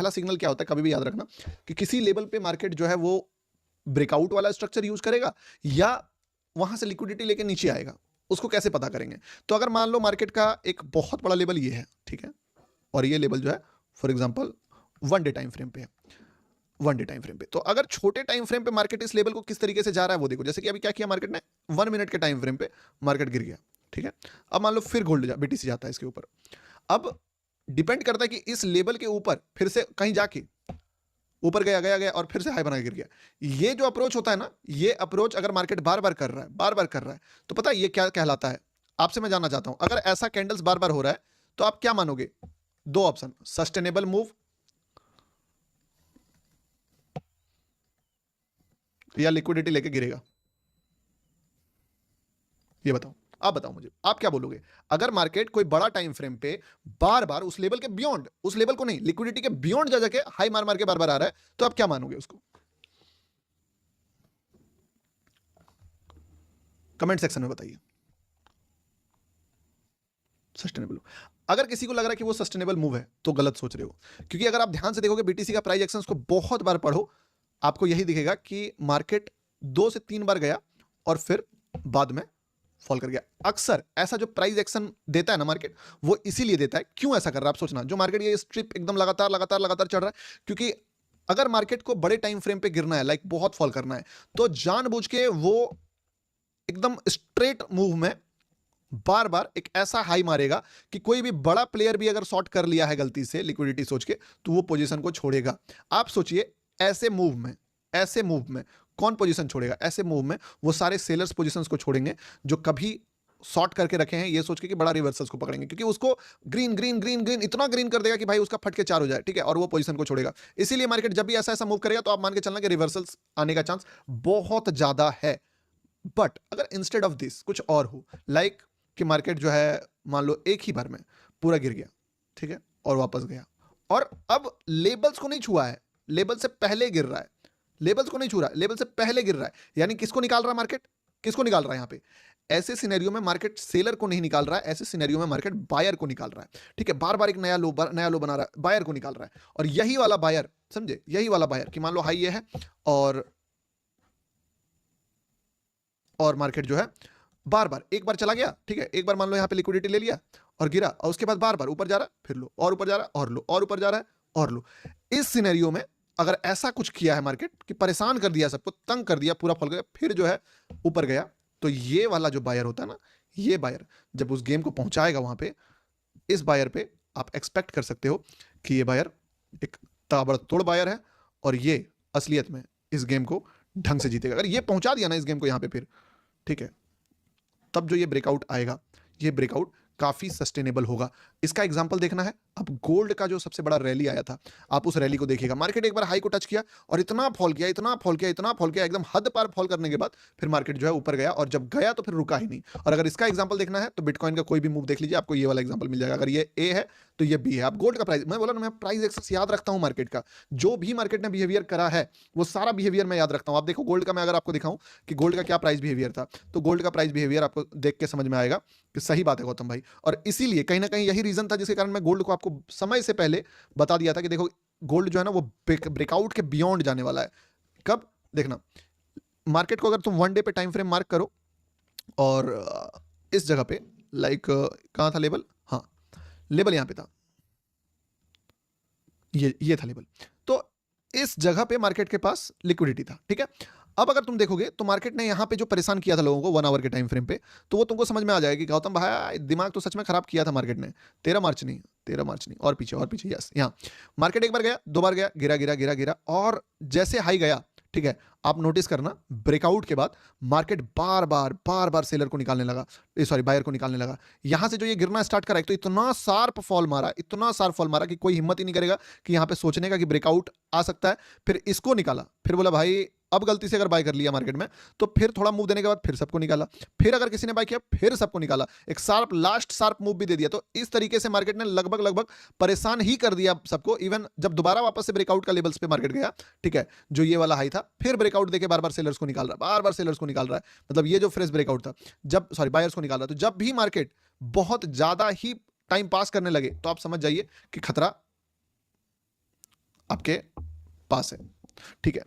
पहला सिग्नल क्या होता है, कभी भी याद रखना कि किसी लेवल पे मार्केट जो है वो ब्रेकआउट वाला स्ट्रक्चर यूज करेगा या वहां से लिक्विडिटी लेके नीचे आएगा, उसको कैसे पता करेंगे? तो अगर मान लो मार्केट का एक बहुत बड़ा लेवल ये है, ठीक है, और ये लेवल जो है for example 1 day time frame पे है, 1 डे टाइम फ्रेम पे, तो अगर छोटे टाइम फ्रेम पे मार्केट इस लेवल को किस तरीके से जा रहा है वो देखो। जैसे कि अभी क्या किया मार्केट ने, 1 मिनट के टाइम फ्रेम पे मार्केट गिर गया, ठीक है। अब मान लो फिर गोल्ड बीटीसी जाता है इसके ऊपर। अब डिपेंड करता है कि इस लेवल के ऊपर फिर से कहीं जाके ऊपर गया गया गया और फिर से हाई बना के गिर गया। ये जो अप्रोच होता है ना, ये अप्रोच अगर मार्केट बार बार कर रहा है, बार बार कर रहा है, तो पता है ये क्या कहलाता है? आपसे मैं जानना चाहता हूं, अगर ऐसा कैंडल्स बार बार हो रहा है तो आप क्या मानोगे? दो ऑप्शन, सस्टेनेबल मूव या लिक्विडिटी लेके गिरेगा। ये बताओ, आप बताओ मुझे, आप क्या बोलोगे? अगर मार्केट कोई बड़ा टाइम फ्रेम पे बार बार उस लेवल के बियॉन्ड, उस लेवल को नहीं, लिक्विडिटी के बियॉन्ड जा जाके हाई मार मार के बार बार आ रहा है, तो आप क्या मानोगे उसको? कमेंट सेक्शन में बताइए। सस्टेनेबल। अगर किसी को लग रहा है कि वो सस्टेनेबल मूव है तो गलत सोच रहे हो, क्योंकि अगर आप ध्यान से देखोगे बीटीसी का प्राइस एक्शंस को बहुत बार पढ़ो, आपको यही दिखेगा कि मार्केट 2 से 3 बार गया और फिर बाद में फॉल कर गया। अक्सर ऐसा जो प्राइस एक्शन देता है ना मार्केट, वो इसीलिए देता है। क्यों ऐसा कर रहा है आप सोचना, जो मार्केट ये स्ट्रिप एकदम लगातार लगातार लगातार चढ़ रहा है, क्योंकि अगर मार्केट को बड़े टाइम फ्रेम पे गिरना है, लाइक बहुत फॉल करना है, तो जानबूझ के वो एकदम स्ट्रेट मूव में बार बार एक ऐसा हाई मारेगा कि कोई भी बड़ा प्लेयर भी अगर शॉर्ट कर लिया है गलती से लिक्विडिटी सोच के, तो वो पोजीशन को छोड़ेगा। आप सोचिए, ऐसे मूव में, ऐसे मूव में कौन पोजीशन छोड़ेगा? ऐसे मूव में वो सारे सेलर्स पोजीशंस को छोड़ेंगे जो कभी शॉर्ट करके रखे हैं ये सोच के कि बड़ा रिवर्सल्स को पकड़ेंगे, क्योंकि उसको ग्रीन ग्रीन ग्रीन ग्रीन इतना ग्रीन कर देगा कि भाई उसका फट के 4 हो जाए, ठीक है, और वो पोजीशन को छोड़ेगा। इसीलिए मार्केट जब भी ऐसा ऐसा मूव करेगा तो आप मान के चलना कि रिवर्सल्स आने का चांस बहुत ज्यादा है। बट अगर इंस्टेड ऑफ दिस कुछ और हो, लाइक कि मार्केट जो है मान लो एक ही बार में पूरा गिर गया, ठीक है, और वापस गया, और अब लेबल्स को नहीं छुआ है, लेबल से पहले गिर रहा है, लेबल्स को नहीं छू रहा है, लेबल से पहले गिर रहा है, यानी किसको निकाल रहा है मार्केट? किसको निकाल रहा है यहां पे? ऐसे सिनेरियो में मार्केट सेलर को नहीं निकाल रहा है, ऐसे सिनेरियो में मार्केट बायर को निकाल रहा है, ठीक है, बार बार एक नया लो बना रहा है, बायर को निकाल रहा है। और यही वाला बायर, समझे, यही वाला बायर कि मान लो हाई ये है और मार्केट जो है बार बार, एक बार चला गया, ठीक है, एक बार मान लो यहाँ पे लिक्विडिटी ले लिया और गिरा, और उसके बाद बार बार ऊपर जा रहा है, फिर लो, और ऊपर जा रहा है और लो, और ऊपर जा रहा है और लो। इस सिनेरियो में अगर ऐसा कुछ किया है मार्केट कि परेशान कर दिया, सबको तंग कर दिया, पूरा फॉल गया, फिर जो है ऊपर गया, तो ये वाला जो बायर होता है ना, ये बायर जब उस गेम को पहुंचाएगा वहां पे, इस बायर पे आप एक्सपेक्ट कर सकते हो कि ये बायर एक ताबड़तोड़ बायर है और ये असलियत में इस गेम को ढंग से जीतेगा। अगर ये पहुंचा दिया ना इस गेम को यहाँ पे, फिर ठीक है, तब जो ये ब्रेकआउट आएगा, ये ब्रेकआउट काफी सस्टेनेबल होगा। इसका एग्जांपल देखना है, अब गोल्ड का जो सबसे बड़ा रैली आया था, आप उस रैली को देखिएगा। मार्केट एक बार हाई को टच किया और इतना फॉल किया, इतना फॉल किया, इतना फॉल किया, एकदम हद पार फॉल करने के बाद फिर मार्केट जो है ऊपर गया, और जब गया तो फिर रुका ही नहीं। और अगर इसका एग्जांपल देखना है तो बिटकॉइन का कोई भी मूव देख लीजिए, आपको ये वाला एग्जांपल मिल जाएगा। अगर ये ए है तो ये बी है। आप गोल्ड का प्राइस, मैं बोला ना, मैं प्राइस एक्सेस याद रखता हूं मार्केट का, जो भी मार्केट ने बिहेवियर करा है वो सारा बिहेवियर मैं याद रखता हूं। आप देखो गोल्ड का, मैं अगर आपको दिखाऊं कि गोल्ड का क्या प्राइस बिहेवियर था, तो गोल्ड का प्राइस बिहेवियर आपको देख के समझ में आएगा कि सही बात है गौतम भाई। और इसीलिए कहीं ना कहीं यही रीजन था जिसके कारण मैं गोल्ड को आपको समय से पहले बता दिया था कि देखो गोल्ड जो है ना वो ब्रेकआउट के बियॉन्ड जाने वाला है। कब? देखना, मार्केट को अगर तुम 1 डे पे टाइम फ्रेम मार्क करो और इस जगह पे, लाइक कहां था लेवल, हाँ लेवल यहां पे था, ये था लेवल, तो इस जगह पे मार्केट के पास लिक्विडिटी था, ठीक है। अब अगर तुम देखोगे तो मार्केट ने यहां पे जो परेशान किया था लोगों को 1 आवर के टाइम फ्रेम पे, तो वो तुमको समझ में आ जाएगा कि गौतम भाई दिमाग तो सच में खराब किया था मार्केट ने। 13 मार्च नहीं, 13 मार्च नहीं, और पीछे, और पीछे, यस, यहाँ मार्केट एक बार गया, 2 बार गया, गिरा गिरा गिरा गिरा, और जैसे हाई गया, ठीक है, आप नोटिस करना ब्रेकआउट के बाद मार्केट बार बार सेलर को निकालने लगा, सॉरी बायर को निकालने लगा। यहां से जो ये गिरना स्टार्ट करा, तो इतना शार्प फॉल मारा, इतना शार्प फॉल मारा कि कोई हिम्मत ही नहीं करेगा कि यहां पे सोचने का कि ब्रेकआउट आ सकता है। फिर इसको निकाला, फिर बोला भाई अब गलती से अगर बाय कर लिया मार्केट में, तो फिर थोड़ा मूव देने के बाद फिर सबको निकाला, फिर अगर किसी ने बाय किया फिर सबको निकाला, एक शार्प लास्ट शार्प मूव भी दे दिया। तो इस तरीके से मार्केट ने लगभग लगभग परेशान ही कर दिया सबको। इवन जब दोबारा वापस से ब्रेकआउट का लेवल्स पे मार्केट गया, ठीक है, जो ये वाला हाई था, फिर ब्रेकआउट देके बार बार सेलर्स को निकाल रहा है, बार बार सेलर्स को निकाल रहा है, मतलब ये जो फ्रेश ब्रेकआउट था, जब सॉरी बायर्स को निकाल रहा है, तो जब भी मार्केट बहुत ज्यादा ही टाइम पास करने लगे तो आप समझ जाइए कि खतरा आपके पास है। ठीक है,